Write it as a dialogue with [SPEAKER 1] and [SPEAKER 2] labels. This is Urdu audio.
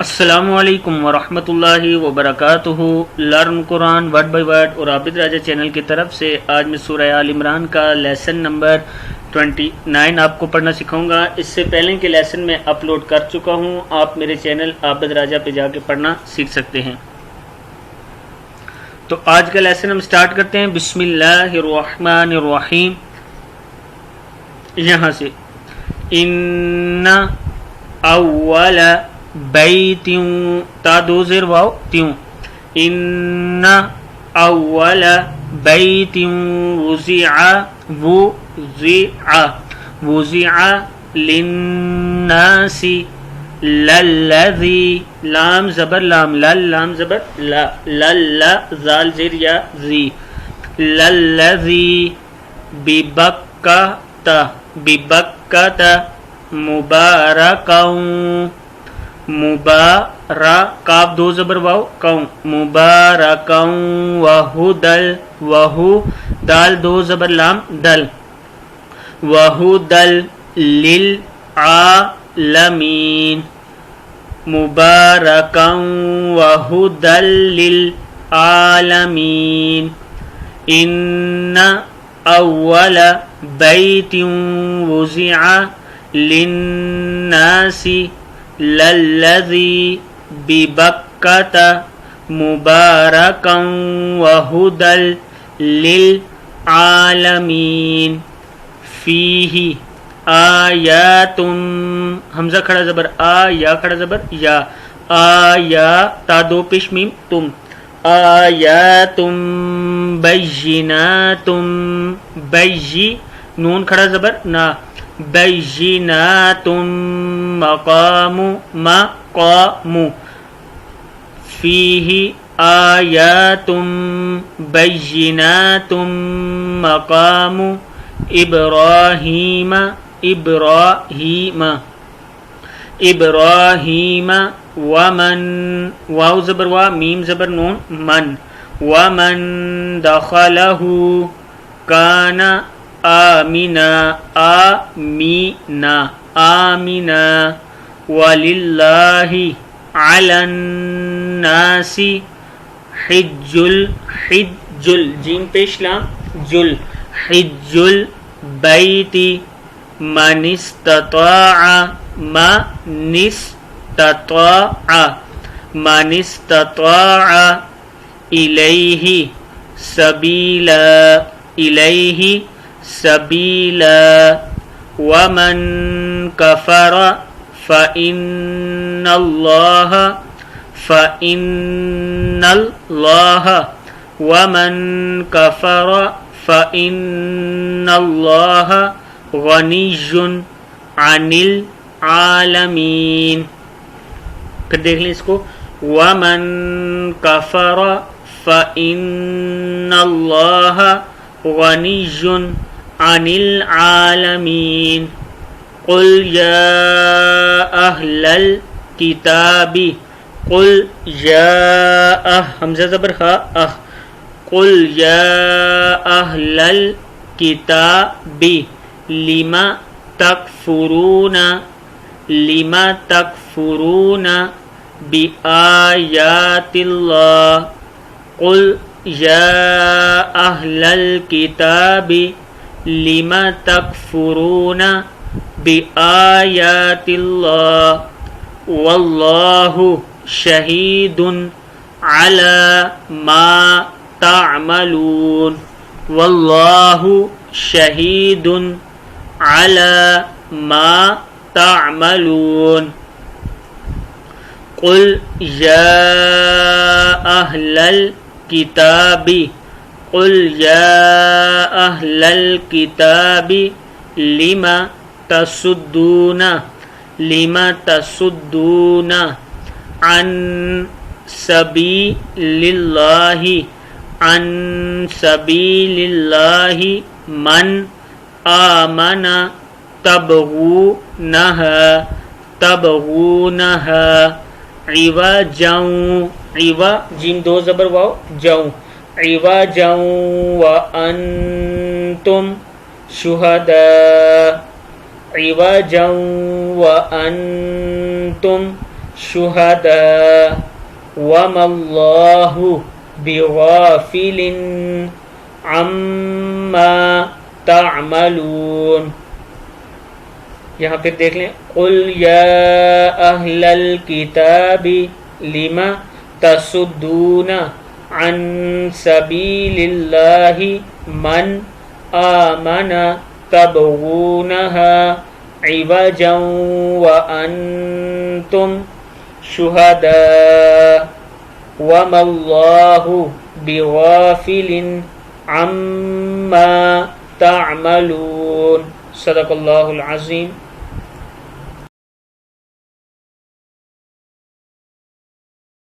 [SPEAKER 1] السلام علیکم ورحمۃ اللہ وبرکاتہ۔ Learn Quran word by word اور عابد راجہ چینل کی طرف سے آج میں سورہ آل عمران کا لیسن نمبر 29 آپ کو پڑھنا سکھاؤں گا۔ اس سے پہلے کے لیسن میں اپلوڈ کر چکا ہوں، آپ میرے چینل عابد راجہ پہ جا کے پڑھنا سیکھ سکتے ہیں۔ تو آج کا لیسن ہم سٹارٹ کرتے ہیں۔ بسم اللہ الرحمن الرحیم، یہاں سے ان اول بیت تا دو زیر واو تیوں، ان اول بیت وزع للناس للذی لام زبر لام لام زبر لا زال زیر یا زی للذی ببکہ مبارکاً دو زبر واو کاؤں مبارکاً وہدل وہو دال دو زبر لام دل وہدل للعالمین مبارکاً وہدل للعالمین ان اول بیت وزع للناس للذی ببکۃ مبارکاً وہدل للعالمین فیہ آیات حمزہ کھڑا زبر آ یا کھڑا زبر یا آیا تا دو پیش میم تم آیات بینات بیجی نون کھڑا زبر نا بینات مقام مقام فیہ آیات بینات مقام ابراہیم ابراہیم ومن واو زبر وا میم زبر نون من ومن دخلہ کان آمنا آمنا وللہ علی الناس حج جیم پیش لام جل حج البیت من استطاع الیہ سبیلا ومن کفر فإن اللہ ومن کفر فإن اللہ غنی عن العالمین۔ پھر دیکھ لیں اس کو، ومن کفر فإن اللہ غنی عن العالمین قل یا اہل الکتاب قل یا حمزہ زبر ہا قل یا اہل الکتاب لما تکفرون بآیات اللہ قل یا اہل الکتاب لما تکفرون بآیات اللہ واللہ شہید علی ما تعملون واللہ شہید علی ما تعملون قل یا اہل الکتاب قل یا اہل الکتاب لما تصدون عن سبیل اللہ من آمن تبغونها عوجا جیم دو زبر واو جاؤں عوجا وانتم شہداء عوجا وانتم شهداء وما الله بغافل عما تعملون. یہاں پھر دیکھ لیں قل یا اہل الکتاب لم تصدون عن سبیل اللہ من آمن تبغونها عوجا وانتم شہداء وما اللہ بغافل عما تعملون. صدق اللہ العظیم.